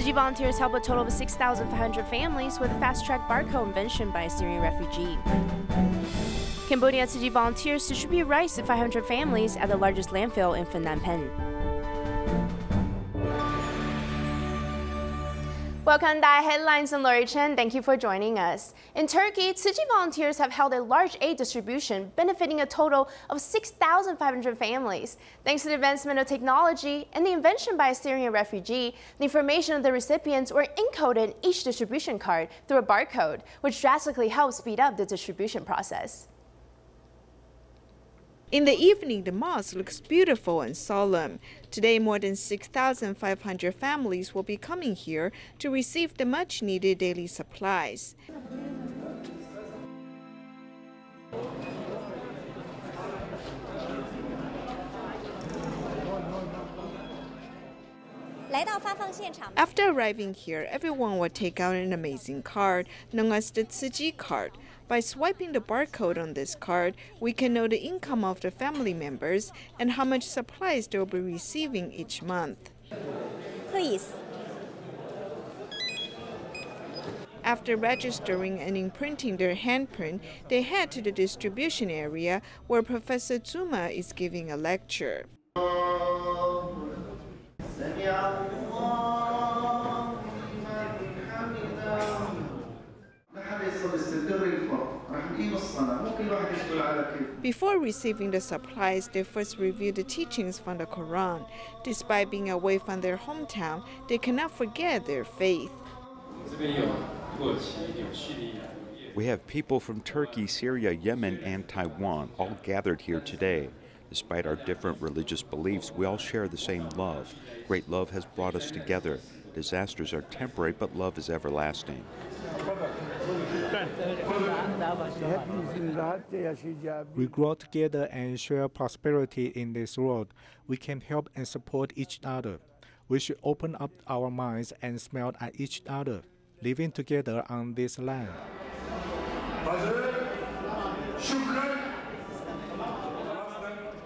Tzu Chi volunteers help a total of 6,500 families with a fast-track barcode invention by a Syrian refugee. Cambodia Tzu Chi volunteers distribute rice to 500 families at the largest landfill in Phnom Penh. Welcome to DaAi Headlines. I'm Lori Chen. Thank you for joining us. In Turkey, Tzu Chi volunteers have held a large aid distribution benefiting a total of 6,500 families. Thanks to the advancement of technology and the invention by a Syrian refugee, the information of the recipients were encoded in each distribution card through a barcode, which drastically helps speed up the distribution process. In the evening, the mosque looks beautiful and solemn. Today, more than 6,500 families will be coming here to receive the much-needed daily supplies. After arriving here, everyone will take out an amazing card, known as the Tzu Chi card. By swiping the barcode on this card, we can know the income of the family members and how much supplies they will be receiving each month. Please. After registering and imprinting their handprint, they head to the distribution area where Professor Zuma is giving a lecture. Before receiving the supplies, they first review the teachings from the Quran. Despite being away from their hometown, they cannot forget their faith. We have people from Turkey, Syria, Yemen, and Taiwan all gathered here today. Despite our different religious beliefs, we all share the same love. Great love has brought us together. Disasters are temporary, but love is everlasting. We grow together and share prosperity in this world. We can help and support each other. We should open up our minds and smile at each other, living together on this land.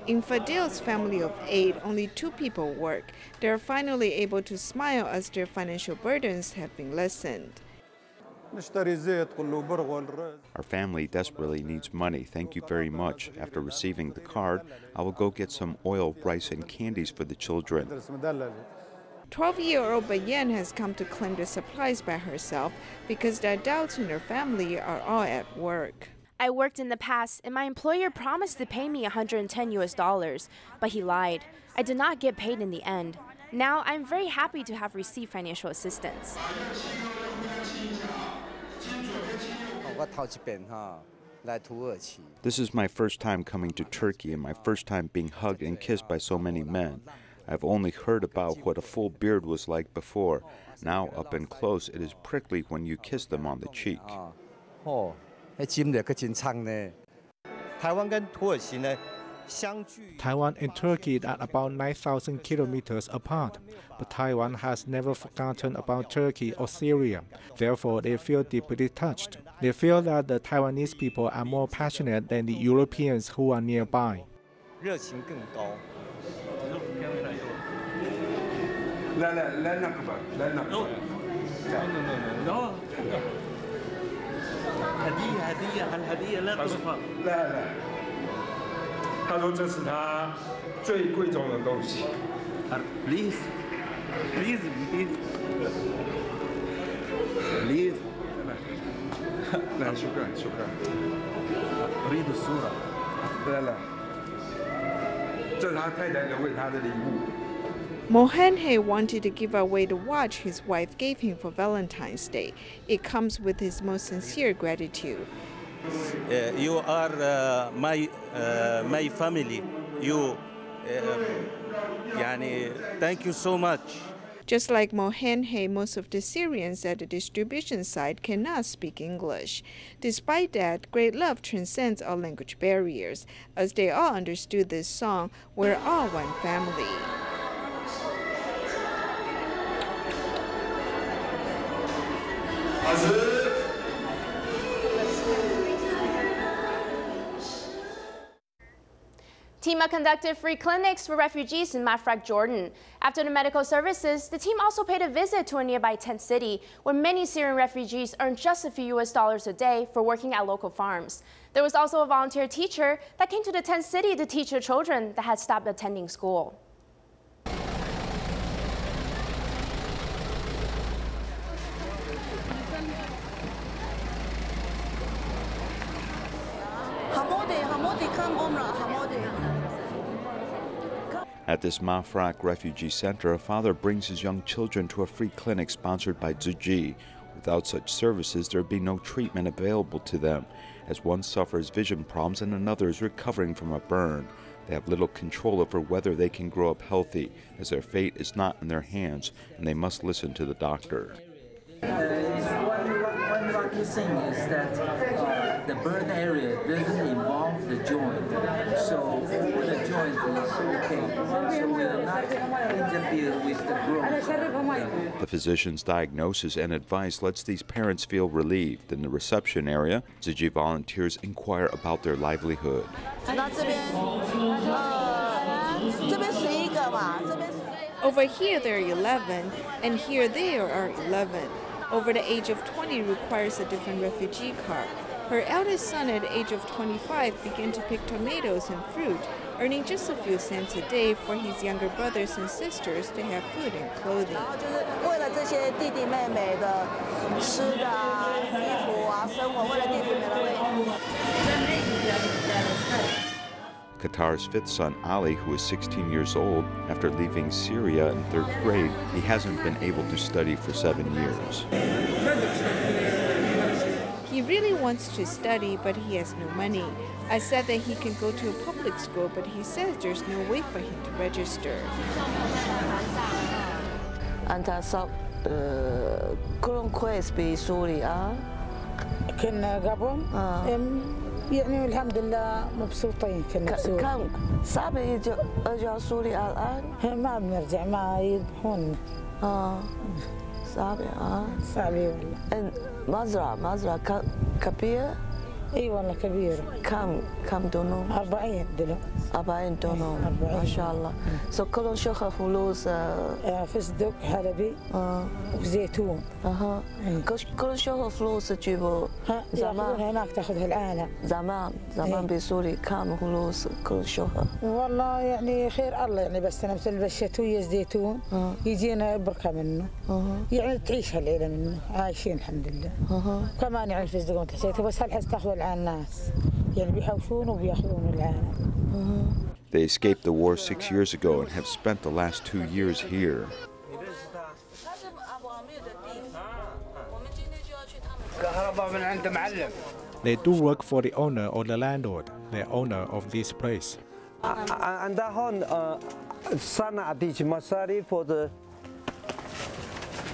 In Fadil's family of 8, only 2 people work. They are finally able to smile as their financial burdens have been lessened. Our family desperately needs money. Thank you very much. After receiving the card, I will go get some oil, rice, and candies for the children. 12-year-old Bayan has come to claim the supplies by herself because the adults in her family are all at work. I worked in the past, and my employer promised to pay me $110, but he lied. I did not get paid in the end. Now, I'm very happy to have received financial assistance. This is my first time coming to Turkey and my first time being hugged and kissed by so many men. I've only heard about what a full beard was like before. Now, up and close, it is prickly when you kiss them on the cheek. Taiwan and Turkey are about 9,000 kilometers apart, but Taiwan has never forgotten about Turkey or Syria. Therefore, they feel deeply touched. They feel that the Taiwanese people are more passionate than the Europeans who are nearby. Mohanhe wanted to give away the watch his wife gave him for Valentine's Day. It comes with his most sincere gratitude. You are my family. Thank you so much. Just like Mohanhe, most of the Syrians at the distribution site cannot speak English. Despite that, great love transcends all language barriers, as they all understood this song, "We're all one family." TEMA conducted free clinics for refugees in Mafraq, Jordan. After the medical services, the team also paid a visit to a nearby tent city, where many Syrian refugees earn just a few US dollars a day for working at local farms. There was also a volunteer teacher that came to the tent city to teach the children that had stopped attending school. At this Mafraq refugee center, a father brings his young children to a free clinic sponsored by Tzu Chi. Without such services, there would be no treatment available to them, as one suffers vision problems and another is recovering from a burn. They have little control over whether they can grow up healthy, as their fate is not in their hands, and they must listen to the doctor. One lucky thing is that the burn area doesn't involve the joint, so the joint is okay. So we are not interfere with the growth. The physician's diagnosis and advice lets these parents feel relieved. In the reception area, Tzu Chi volunteers inquire about their livelihood. Over here there are 11, and here there are 11. Over the age of 20 requires a different refugee card. Her eldest son at the age of 25 began to pick tomatoes and fruit, earning just a few cents a day for his younger brothers and sisters to have food and clothing. Qatar's fifth son, Ali, who is 16 years old, after leaving Syria in 3rd grade, he hasn't been able to study for 7 years. He really wants to study, but he has no money. I said that he can go to a public school, but he says there's no way for him to register. يعني الحمد لله مبسوطين كنا بسوريا. كان صعب ارجع سوريا الان؟ ما بنرجع ما يذبحونا. صعب صعب والله. مزرعة كبيرة؟ اي والله كبيرة. كم دونم؟ 40 دونم. 40 دونم ما شاء الله. سو كلهم شوخة فلوس؟ فستق حلبي وزيتون. كل شوخة فلوس تجيبوا؟ زمان هناك تاخذها العالم. زمان بسوريا كم فلوس كل شوخة؟ والله يعني خير الله يعني بس انا مثل الشتوية الزيتون يجينا بركة منه. يعني تعيش هالليلة منه عايشين الحمد لله. كمان يعني الفستق وتحسيته بس هالحس تاخذ الناس يعني بيحوشون وبياخذون العالم. They escaped the war 6 years ago and have spent the last 2 years here. They do work for the owner or the landlord, the owner of this place.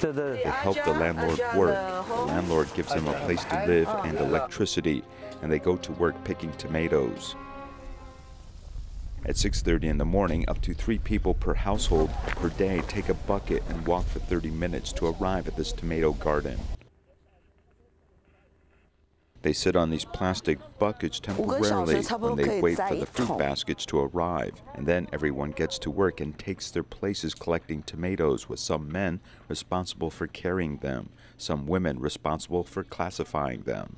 They help the landlord work. The landlord gives them a place to live and electricity, and they go to work picking tomatoes. At 6:30 in the morning, up to 3 people per household per day take a bucket and walk for 30 minutes to arrive at this tomato garden. They sit on these plastic buckets temporarily when they wait for the fruit baskets to arrive, and then everyone gets to work and takes their places collecting tomatoes, with some men responsible for carrying them, some women responsible for classifying them.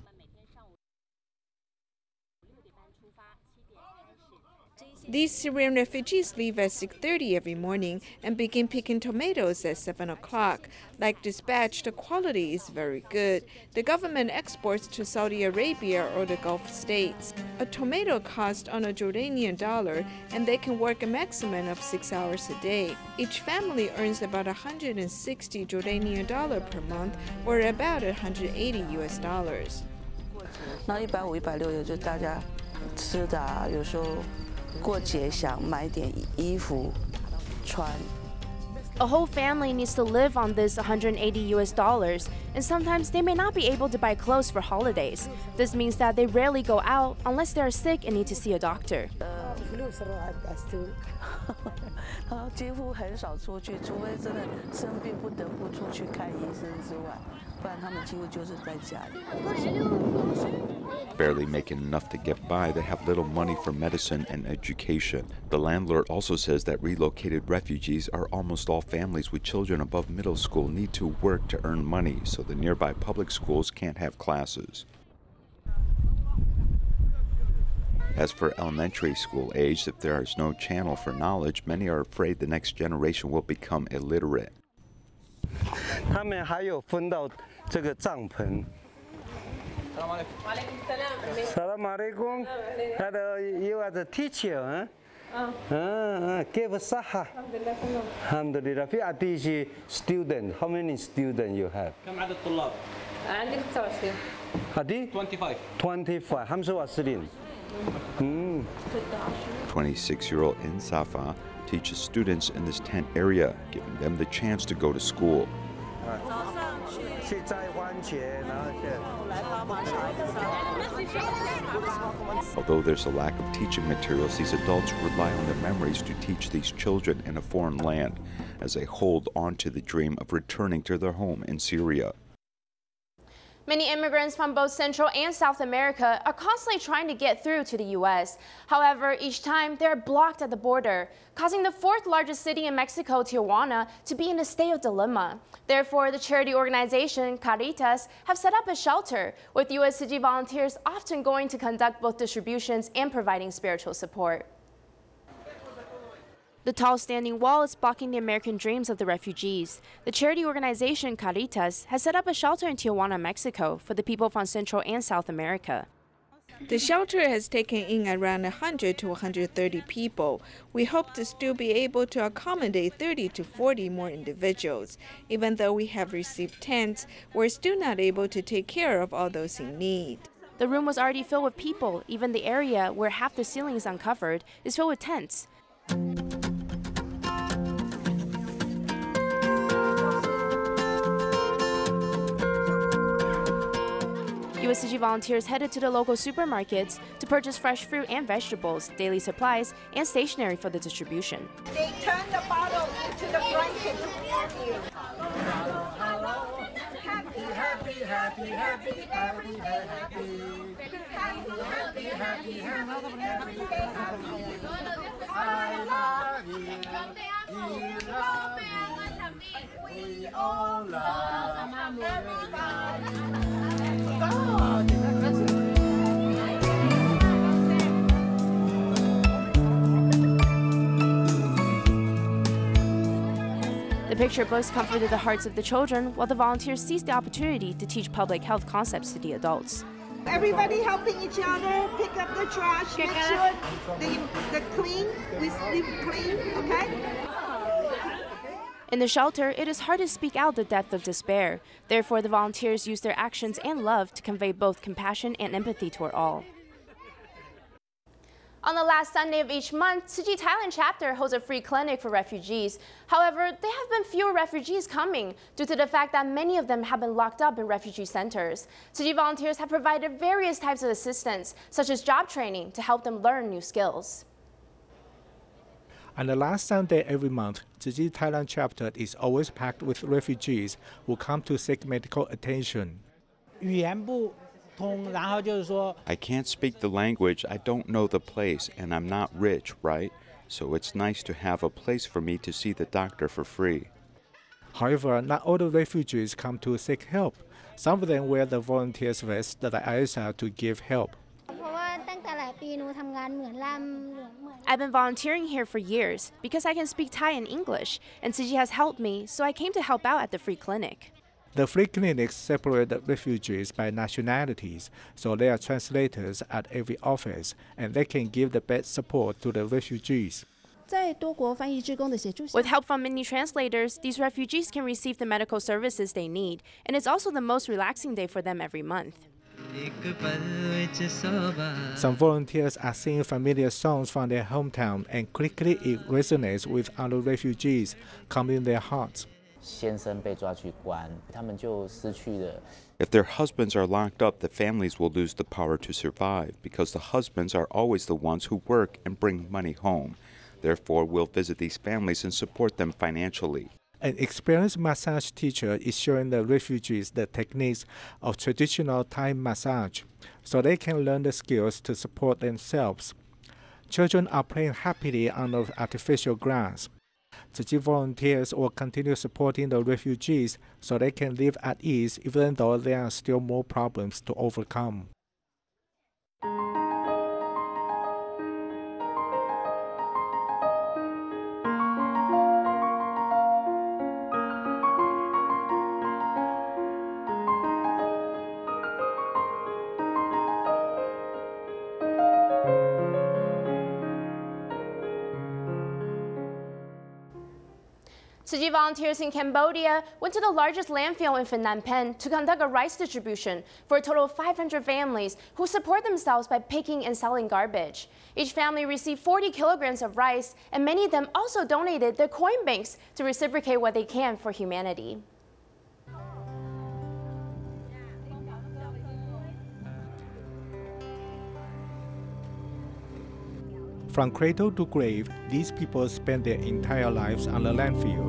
These Syrian refugees leave at 6:30 every morning and begin picking tomatoes at 7 o'clock. Like this batch, the quality is very good. The government exports to Saudi Arabia or the Gulf states. A tomato costs on a Jordanian dollar, and they can work a maximum of 6 hours a day. Each family earns about 160 Jordanian dollar per month, or about 180 US dollars. 那150、160也就大家吃的有时候。过节想买点衣服穿。 A whole family needs to live on this 180 US dollars, and sometimes they may not be able to buy clothes for holidays. This means that they rarely go out unless they are sick and need to see a doctor. 几乎很少出去，除非真的生病不得不出去看医生之外，不然他们几乎就是在家里。Barely making enough to get by, they have little money for medicine and education. The landlord also says that relocated refugees are almost all families with children above middle school need to work to earn money, so the nearby public schools can't have classes. As for elementary school age, if there is no channel for knowledge, many are afraid the next generation will become illiterate. 他们还有分到这个帐篷。Salam alaikum. Hello, you are the teacher, huh? Give Saha. Alhamdulillah. في عديش student. How many students you have? كم عدد الطلاب؟ عندي 25. هدي؟ 25. 25. 25. 26-year-old Insafa teaches students in this tent area, giving them the chance to go to school. Although there's a lack of teaching materials, these adults rely on their memories to teach these children in a foreign land as they hold on to the dream of returning to their home in Syria. Many immigrants from both Central and South America are constantly trying to get through to the U.S. However, each time they are blocked at the border, causing the fourth largest city in Mexico, Tijuana, to be in a state of dilemma. Therefore, the charity organization Caritas have set up a shelter, with U.S. Tzu Chi volunteers often going to conduct both distributions and providing spiritual support. The tall standing wall is blocking the American dreams of the refugees. The charity organization Caritas has set up a shelter in Tijuana, Mexico for the people from Central and South America. The shelter has taken in around 100 to 130 people. We hope to still be able to accommodate 30 to 40 more individuals. Even though we have received tents, we're still not able to take care of all those in need. The room was already filled with people. Even the area where half the ceiling is uncovered is filled with tents. U.S. Tzu Chi volunteers headed to the local supermarkets to purchase fresh fruit and vegetables, daily supplies, and stationery for the distribution. They turn the bottle into the blanket to warm you. Happy, happy, happy, happy, happy, happy, happy, happy, happy. I love you. You love me. We all love everybody. The picture books comforted the hearts of the children, while the volunteers seized the opportunity to teach public health concepts to the adults. Everybody helping each other, pick up the trash, make sure the clean, we sleep clean, okay? In the shelter, it is hard to speak out the depth of despair. Therefore, the volunteers use their actions and love to convey both compassion and empathy toward all. On the last Sunday of each month, Tzu Chi Thailand chapter holds a free clinic for refugees. However, there have been fewer refugees coming due to the fact that many of them have been locked up in refugee centers. Tzu Chi volunteers have provided various types of assistance, such as job training, to help them learn new skills. On the last Sunday every month, Tzu Chi Thailand chapter is always packed with refugees who come to seek medical attention. I can't speak the language, I don't know the place, and I'm not rich, right? So it's nice to have a place for me to see the doctor for free. However, not all the refugees come to seek help. Some of them wear the volunteers' vest that are to give help. I've been volunteering here for years because I can speak Thai and English, and Tzu Chi has helped me, so I came to help out at the free clinic. The free clinics separate the refugees by nationalities, so there are translators at every office, and they can give the best support to the refugees. With help from many translators, these refugees can receive the medical services they need, and it's also the most relaxing day for them every month. Some volunteers are singing familiar songs from their hometown, and quickly it resonates with other refugees, calming their hearts. 先生被抓去关，他们就失去了。 If their husbands are locked up, the families will lose the power to survive because the husbands are always the ones who work and bring money home. Therefore, we'll visit these families and support them financially. An experienced massage teacher is showing the refugees the techniques of traditional Thai massage so they can learn the skills to support themselves. Children are playing happily on the artificial grass. Tzu Chi volunteers will continue supporting the refugees so they can live at ease even though there are still more problems to overcome. Tzu Chi volunteers in Cambodia went to the largest landfill in Phnom Penh to conduct a rice distribution for a total of 500 families who support themselves by picking and selling garbage. Each family received 40 kilograms of rice, and many of them also donated their coin banks to reciprocate what they can for humanity. From cradle to grave, these people spend their entire lives on the landfill.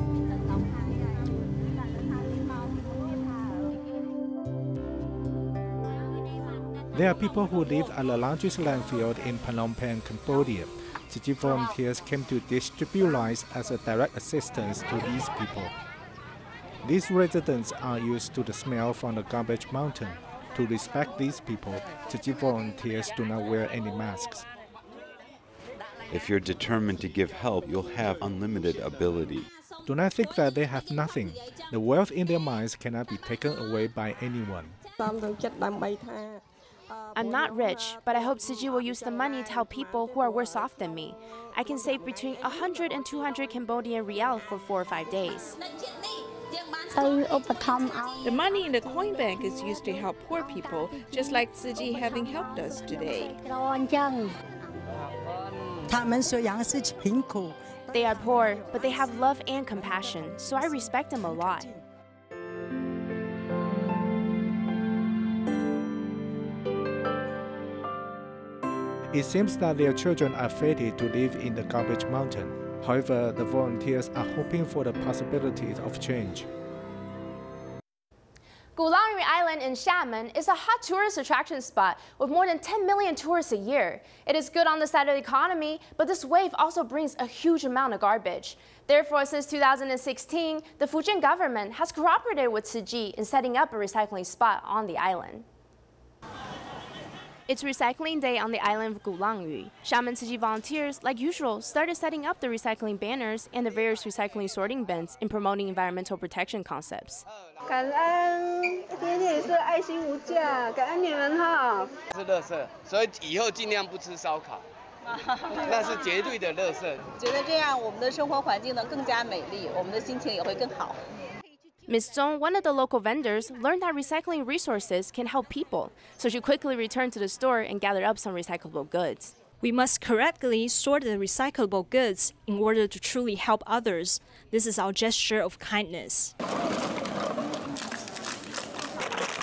There are people who live at the largest landfill in Phnom Penh, Cambodia. Tzu Chi volunteers came to distribute rice as a direct assistance to these people. These residents are used to the smell from the garbage mountain. To respect these people, Tzu Chi volunteers do not wear any masks. If you're determined to give help, you'll have unlimited ability. Do not think that they have nothing. The wealth in their minds cannot be taken away by anyone. I'm not rich, but I hope Tzu Chi will use the money to help people who are worse off than me. I can save between 100 and 200 Cambodian rial for 4 or 5 days. The money in the coin bank is used to help poor people, just like Tzu Chi having helped us today. They are poor, but they have love and compassion, so I respect them a lot. It seems that their children are fated to live in the garbage mountain. However, the volunteers are hoping for the possibilities of change. Gulangri Island in Xiamen is a hot tourist attraction spot with more than 10 million tourists a year. It is good on the side of the economy, but this wave also brings a huge amount of garbage. Therefore, since 2016, the Fujian government has cooperated with Tzu Chi in setting up a recycling spot on the island. It's recycling day on the island of Gulangri. Xiamen Tzu Chi volunteers, like usual, started setting up the recycling banners and the various recycling sorting bins in promoting environmental protection concepts. 感恩，今天也是爱心无价，感恩你们哈。是垃圾，所以以后尽量不吃烧烤，那是绝对的垃圾。觉得这样我们的生活环境能更加美丽，我们的心情也会更好。 Ms. Zhong, one of the local vendors, learned that recycling resources can help people, so she quickly returned to the store and gathered up some recyclable goods. We must correctly sort the recyclable goods in order to truly help others. This is our gesture of kindness.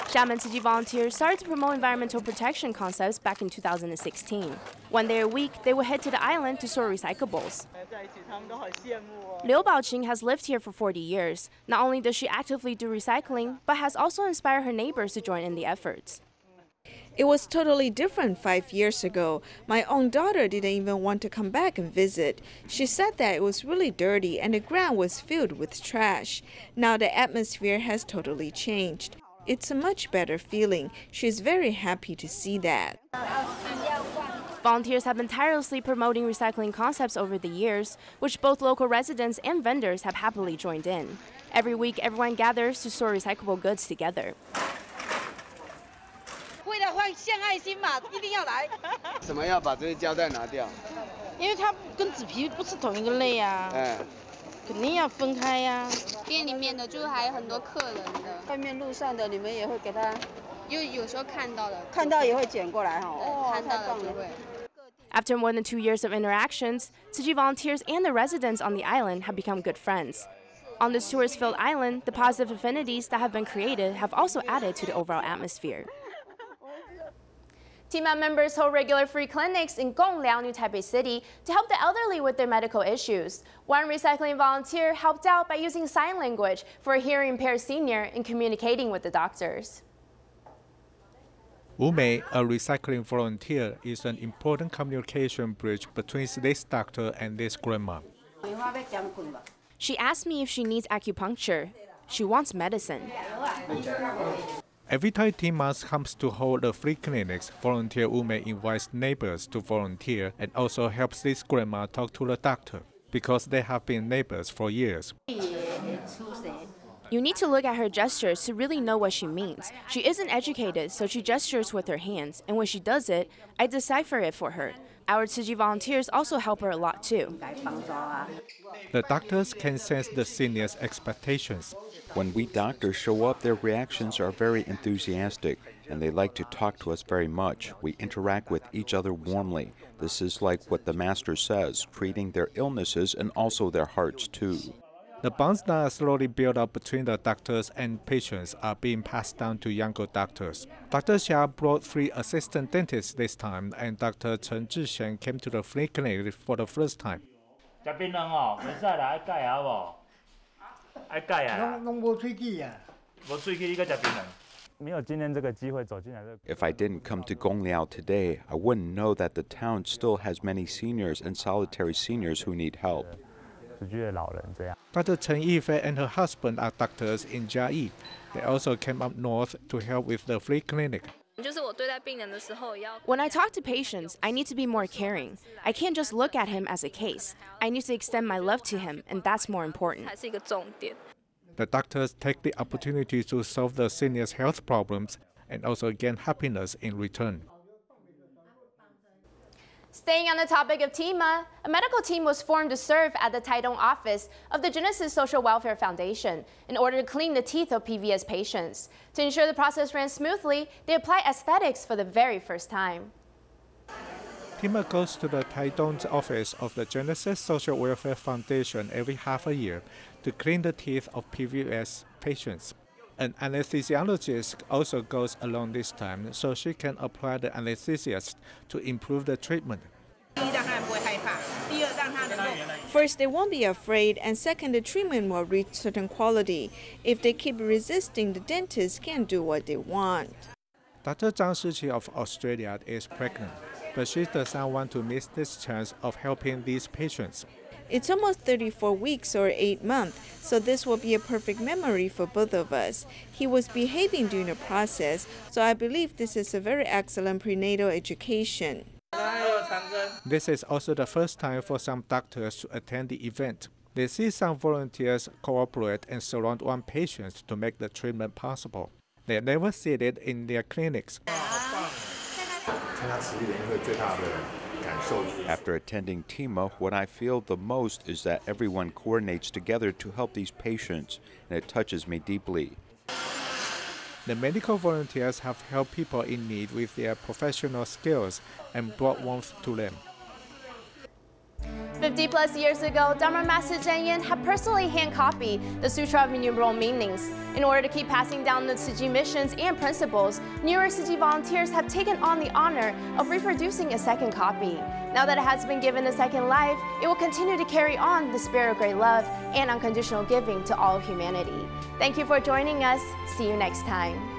Xiamen Tzu Chi volunteers started to promote environmental protection concepts back in 2016. One day a week, they would head to the island to sort recyclables. Liu Baoqing has lived here for 40 years. Not only does she actively do recycling, but has also inspired her neighbors to join in the efforts. It was totally different 5 years ago. My own daughter didn't even want to come back and visit. She said that it was really dirty and the ground was filled with trash. Now the atmosphere has totally changed. It's a much better feeling. She's very happy to see that. Volunteers have been tirelessly promoting recycling concepts over the years, which both local residents and vendors have happily joined in. Every week, everyone gathers to store recyclable goods together. 为了献爱心嘛，一定要来。什么要把这些胶带拿掉？因为它跟纸皮不是同一个类啊。肯定要分开呀。店里面的就是还有很多客人的，外面路上的你们也会给他，因为有时候看到了，看到也会捡过来哈。哦，看到了就会。After more than 2 years of interactions, Tzu Chi volunteers and the residents on the island have become good friends. On this tourist-filled island, the positive affinities that have been created have also added to the overall atmosphere. TMAP members hold regular free clinics in Gongliao, New Taipei City, to help the elderly with their medical issues. One recycling volunteer helped out by using sign language for a hearing-impaired senior in communicating with the doctors. Wu Mei, a recycling volunteer, is an important communication bridge between this doctor and this grandma. She asked me if she needs acupuncture. She wants medicine. Every time TMAP comes to hold the free clinics, volunteer Wu Mei invites neighbors to volunteer and also helps this grandma talk to the doctor, because they have been neighbors for years. You need to look at her gestures to really know what she means. She isn't educated, so she gestures with her hands, and when she does it, I decipher it for her. Our Tzu Chi volunteers also help her a lot too. The doctors can sense the seniors' expectations. When we doctors show up, their reactions are very enthusiastic, and they like to talk to us very much. We interact with each other warmly. This is like what the master says, treating their illnesses and also their hearts too. The bonds that are slowly built up between the doctors and patients are being passed down to younger doctors. Dr. Xia brought 3 assistant dentists this time, and Dr. Chen came to the free clinic for the first time. If I didn't come to Gongliao today, I wouldn't know that the town still has many seniors and solitary seniors who need help. Dr. Chen Yifei and her husband are doctors in Jiayi. They also came up north to help with the free clinic. When I talk to patients, I need to be more caring. I can't just look at him as a case. I need to extend my love to him, and that's more important. The doctors take the opportunity to solve the seniors' health problems and also gain happiness in return. Staying on the topic of TMA, a medical team was formed to serve at the Taidong office of the Genesis Social Welfare Foundation in order to clean the teeth of PVS patients. To ensure the process ran smoothly, they applied aesthetics for the very first time. TMA goes to the Taidong office of the Genesis Social Welfare Foundation every half a year to clean the teeth of PVS patients. An anesthesiologist also goes along this time so she can apply the anesthesia to improve the treatment. First, they won't be afraid, and second, the treatment will reach certain quality. If they keep resisting, the dentist can't do what they want. Dr. Zhang Shiqi of Australia is pregnant, but she does not want to miss this chance of helping these patients. It's almost 34 weeks or 8 months, so this will be a perfect memory for both of us. He was behaving during the process, so I believe this is a very excellent prenatal education. This is also the first time for some doctors to attend the event. They see some volunteers cooperate and surround one patient to make the treatment possible. They never see it in their clinics. After attending TMA, what I feel the most is that everyone coordinates together to help these patients, and it touches me deeply. The medical volunteers have helped people in need with their professional skills and brought warmth to them. 50 plus years ago, Dharma Master Chen Yin had personally hand-copied the Sutra of Innumerable Meanings. In order to keep passing down the Tzu Chi missions and principles, newer Tzu Chi volunteers have taken on the honor of reproducing a second copy. Now that it has been given a second life, it will continue to carry on the spirit of great love and unconditional giving to all of humanity. Thank you for joining us. See you next time.